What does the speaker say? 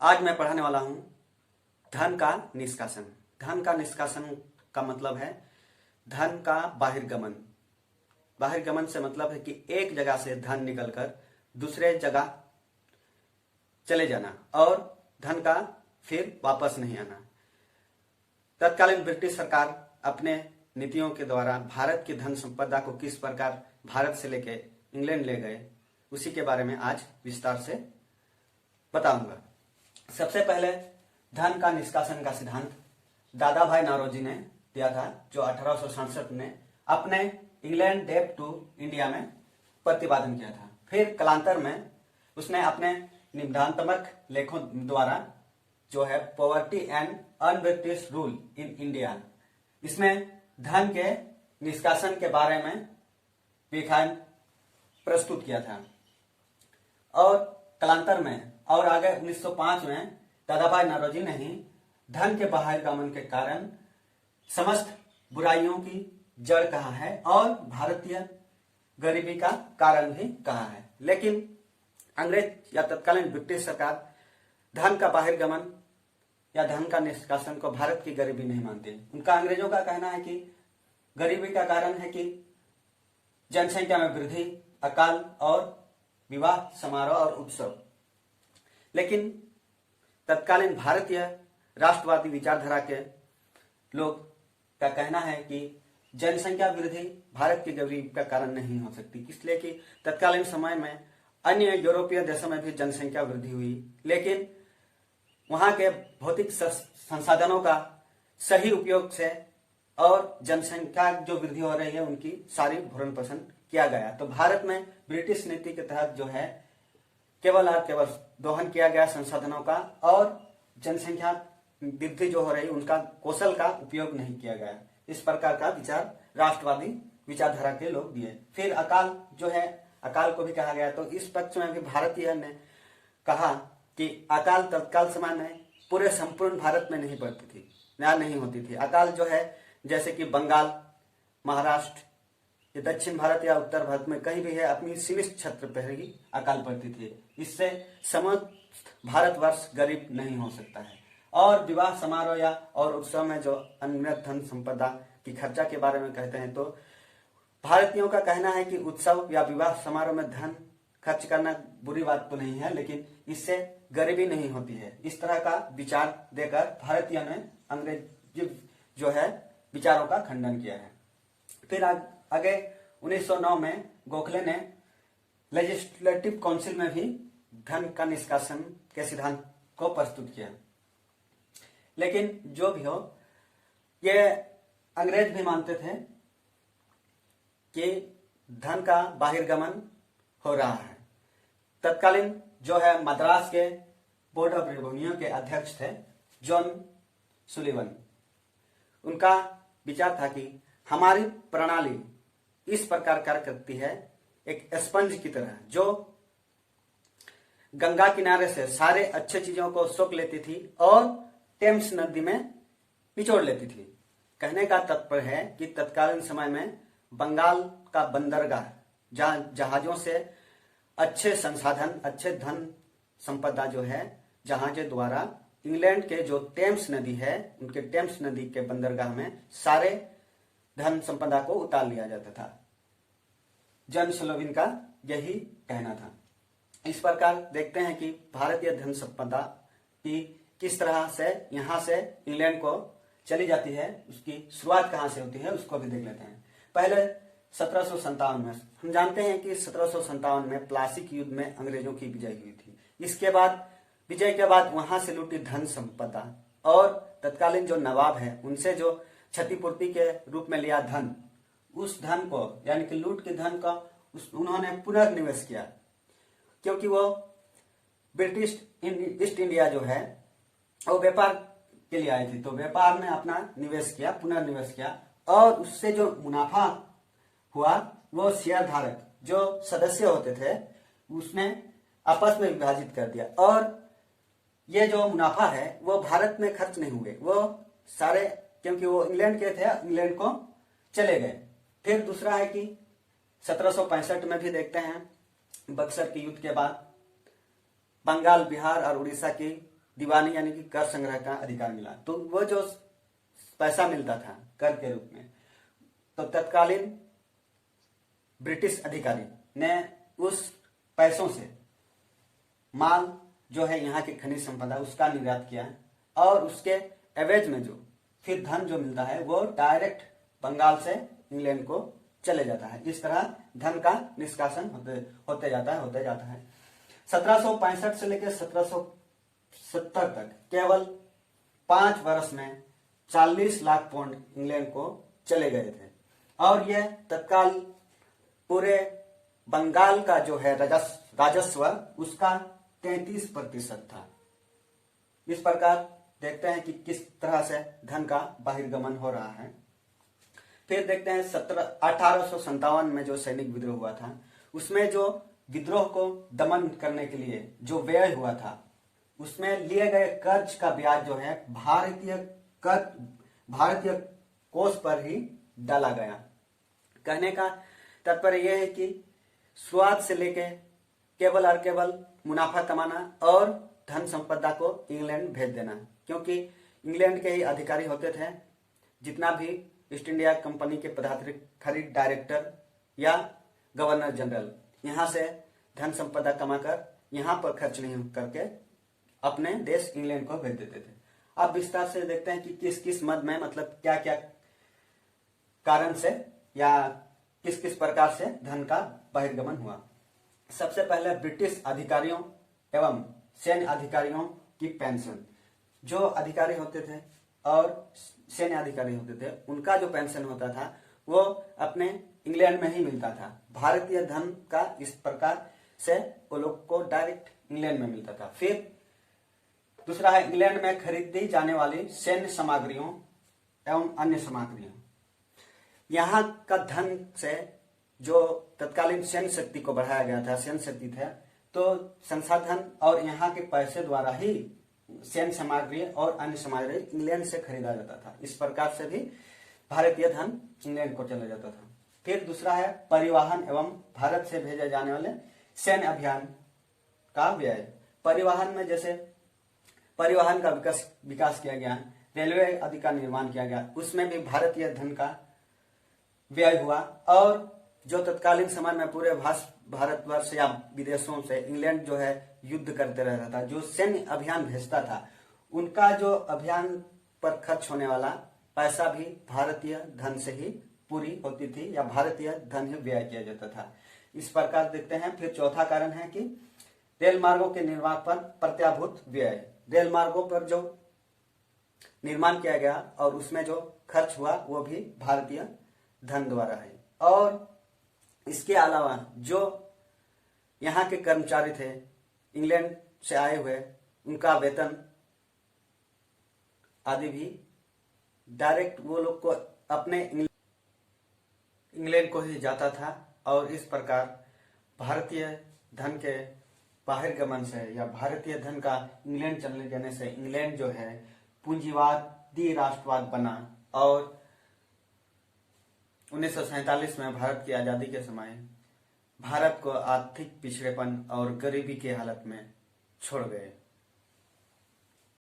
आज मैं पढ़ाने वाला हूं धन का निष्कासन। धन का निष्कासन का मतलब है धन का बाहिर्गमन। बाहिर्गमन से मतलब है कि एक जगह से धन निकलकर दूसरे जगह चले जाना और धन का फिर वापस नहीं आना। तत्कालीन ब्रिटिश सरकार अपने नीतियों के द्वारा भारत की धन संपदा को किस प्रकार भारत से लेके इंग्लैंड ले गए, उसी के बारे में आज विस्तार से बताऊंगा। सबसे पहले धन का निष्कासन का सिद्धांत दादा भाई नौरोजी ने दिया था, जो 1867 में अपने इंग्लैंड डेब्ट टू इंडिया में प्रतिपादन किया था। फिर कालांतर में उसने अपने निबंधात्मक लेखों द्वारा जो है poverty and un-British rule in India, इसमें धन के निष्कासन के बारे में व्याख्यान प्रस्तुत किया था। और कालांतर में और आगे 1905 में दादाभाई नौरोजी ने ही धन के बाहिर्गमन के कारण समस्त बुराइयों की जड़ कहा है और भारतीय गरीबी का कारण भी कहा है। लेकिन अंग्रेज या तत्कालीन ब्रिटिश सरकार धन का बाहिर्गमन या धन का निष्कासन को भारत की गरीबी नहीं मानते। उनका अंग्रेजों का कहना है कि गरीबी का कारण है कि जनसंख्या में वृद्धि, अकाल और विवाह समारोह और उत्सव। लेकिन तत्कालीन भारतीय राष्ट्रवादी विचारधारा के लोग का कहना है कि जनसंख्या वृद्धि भारत की गरीबी का कारण नहीं हो सकती, इसलिए कि तत्कालीन समय में अन्य यूरोपीय देशों में भी जनसंख्या वृद्धि हुई, लेकिन वहां के भौतिक संसाधनों का सही उपयोग से और जनसंख्या जो वृद्धि हो रही है उनकी सारी भरण पोषण किया गया। तो भारत में ब्रिटिश नीति के तहत जो है केवल और केवल दोहन किया गया संसाधनों का और जनसंख्या वृद्धि जो हो रही उनका कौशल का उपयोग नहीं किया गया। इस प्रकार का विचार राष्ट्रवादी विचारधारा के लोग दिए। फिर अकाल जो है, अकाल को भी कहा गया। तो इस पक्ष में भी भारतीय ने कहा कि अकाल तत्काल समय में पूरे संपूर्ण भारत में नहीं पड़ती थी, नहीं होती थी। अकाल जो है जैसे कि बंगाल, महाराष्ट्र, ये दक्षिण भारत या उत्तर भारत में कहीं भी है, अपनी सीमित क्षेत्र पर ही अकाल पड़ती थी। इससे समस्त भारतवर्ष गरीब नहीं हो सकता है। और विवाह समारोह या और उत्सव में जो अन्य धन संपदा की खर्चा के बारे में कहते हैं, तो भारतीयों का कहना है कि उत्सव या विवाह समारोह में धन खर्च करना बुरी बात तो नहीं है, लेकिन इससे गरीबी नहीं होती है। इस तरह का विचार देकर भारतीयों ने अंग्रेजी जो है विचारों का खंडन किया है। फिर आगे 1909 में गोखले ने लेजिस्लेटिव काउंसिल में भी धन का निष्कासन के सिद्धांत को प्रस्तुत किया। लेकिन जो भी हो, ये अंग्रेज भी मानते थे कि धन का बाहिर्गमन हो रहा है। तत्कालीन जो है मद्रास के बोर्ड ऑफ रेवेन्यू के अध्यक्ष थे जॉन सुलिवन। उनका विचार था कि हमारी प्रणाली इस प्रकार कार्य करती है, एक स्पंज की तरह, जो गंगा किनारे से सारे अच्छे चीजों को सोख लेती थी और टेम्स नदी में निचोड़ लेती थी। कहने का तात्पर्य है कि तत्कालीन समय में बंगाल का बंदरगाह, जहां जहाजों से अच्छे संसाधन, अच्छे धन संपदा जो है जहाजों द्वारा इंग्लैंड के जो टेम्स नदी है, उनके टेम्स नदी के बंदरगाह में सारे धन संपदा को उतार लिया जाता था। जॉन सुलिवन का यही कहना था। इस प्रकार देखते हैं कि भारतीय धन संपदा की किस तरह से यहां से इंग्लैंड को चली जाती है, उसकी शुरुआत कहां से होती है उसको भी देख लेते हैं। पहले 1757 में हम जानते हैं कि 1757 में प्लासी युद्ध में अंग्रेजों की विजय हुई थी। इसके बाद विजय के बाद वहां से लूटी धन संपदा और तत्कालीन जो नवाब है उनसे जो क्षतिपूर्ति के रूप में लिया धन, उस धन को यानी कि लूट के धन का उन्होंने पुनर्निवेश किया, क्योंकि वो ब्रिटिश ईस्ट इंडिया जो है वो व्यापार के लिए आई थी। तो व्यापार में अपना निवेश किया, पुनर्निवेश किया और उससे जो मुनाफा हुआ वो शेयर धारक जो सदस्य होते थे उसने आपस में विभाजित कर दिया और ये जो मुनाफा है वो भारत में खर्च नहीं हुए, वो सारे, क्योंकि वो इंग्लैंड के थे, इंग्लैंड को चले गए। फिर दूसरा है कि 1765 में भी देखते हैं बक्सर के युद्ध के बाद बंगाल, बिहार और उड़ीसा की दीवानी यानी कि कर संग्रह का अधिकार मिला। तो वो जो पैसा मिलता था कर के रूप में, तो तत्कालीन ब्रिटिश अधिकारी ने उस पैसों से माल जो है यहाँ की खनिज संपदा उसका निर्यात किया और उसके एवज में जो फिर धन जो मिलता है वो डायरेक्ट बंगाल से इंग्लैंड को चले जाता है। इस तरह धन का निष्कासन होते जाता है। 1765 से लेकर 1770 तक केवल 5 वर्ष में 40 लाख पाउंड इंग्लैंड को चले गए थे और यह तत्काल पूरे बंगाल का जो है राजस्व उसका 33% था। इस प्रकार देखते हैं कि किस तरह से धन का बहिर्गमन हो रहा है। फिर देखते हैं 1857 में जो सैनिक विद्रोह हुआ था उसमें जो विद्रोह को दमन करने के लिए जो व्यय हुआ था उसमें लिए गए कर्ज का ब्याज जो है भारतीय कोष पर ही डाला गया। कहने का तात्पर्य यह है कि शुरुआत से लेके केवल और केवल मुनाफा कमाना और धन संपदा को इंग्लैंड भेज देना, क्योंकि इंग्लैंड के ही अधिकारी होते थे। जितना भी ईस्ट इंडिया कंपनी के खरीद डायरेक्टर या गवर्नर जनरल यहाँ से धन संपदा कमाकर यहाँ पर खर्च नहीं करके अपने देश इंग्लैंड को भेज देते थे। अब विस्तार से देखते हैं कि किस किस मद में मतलब क्या क्या कारण से या किस किस प्रकार से धन का बहिर्गमन हुआ। सबसे पहले ब्रिटिश अधिकारियों एवं सैन्य अधिकारियों की पेंशन, जो अधिकारी होते थे और सैन्य अधिकारी होते थे उनका जो पेंशन होता था वो अपने इंग्लैंड में ही मिलता था। भारतीय धन का इस प्रकार से वो लोग को डायरेक्ट इंग्लैंड में मिलता था। फिर दूसरा है इंग्लैंड में खरीदी जाने वाली सैन्य सामग्रियों एवं अन्य सामग्रियों। यहाँ का धन से जो तत्कालीन सैन्य शक्ति को बढ़ाया गया था, सैन्य शक्ति थे, तो संसाधन और यहाँ के पैसे द्वारा ही सैन्य सामग्री और अन्य सामग्री इंग्लैंड से खरीदा जाता था। इस प्रकार से भी भारतीय धन इंग्लैंड को चला जाता था। फिर दूसरा है परिवहन एवं भारत से भेजे जाने वाले सैन्य अभियान का व्यय। परिवहन में जैसे परिवहन का विकास किया गया, रेलवे आदि का निर्माण किया गया, उसमें भी भारतीय धन का व्यय हुआ। और जो तत्कालीन समय में पूरे भारतवर्ष या विदेशों से इंग्लैंड जो है युद्ध करते रहता था, जो सैन्य अभियान भेजता था, उनका जो अभियान पर खर्च होने वाला पैसा भी भारतीय धन से ही पूरी होती थी या भारतीय धन ही व्यय किया जाता था। इस प्रकार देखते हैं। फिर चौथा कारण है कि रेल मार्गों के निर्माण पर प्रत्याभूत व्यय। रेल मार्गों पर जो निर्माण किया गया और उसमें जो खर्च हुआ वो भी भारतीय धन द्वारा है। और इसके अलावा जो यहाँ के कर्मचारी थे इंग्लैंड से आए हुए, उनका वेतन आदि भी डायरेक्ट वो लोग को अपने इंग्लैंड को ही जाता था। और इस प्रकार भारतीय धन के बहिर्गमन से या भारतीय धन का इंग्लैंड चले जाने से इंग्लैंड जो है पूंजीवादी राष्ट्रवाद बना और 1947 में भारत की आजादी के समय भारत को आर्थिक पिछड़ेपन और गरीबी की हालत में छोड़ गए।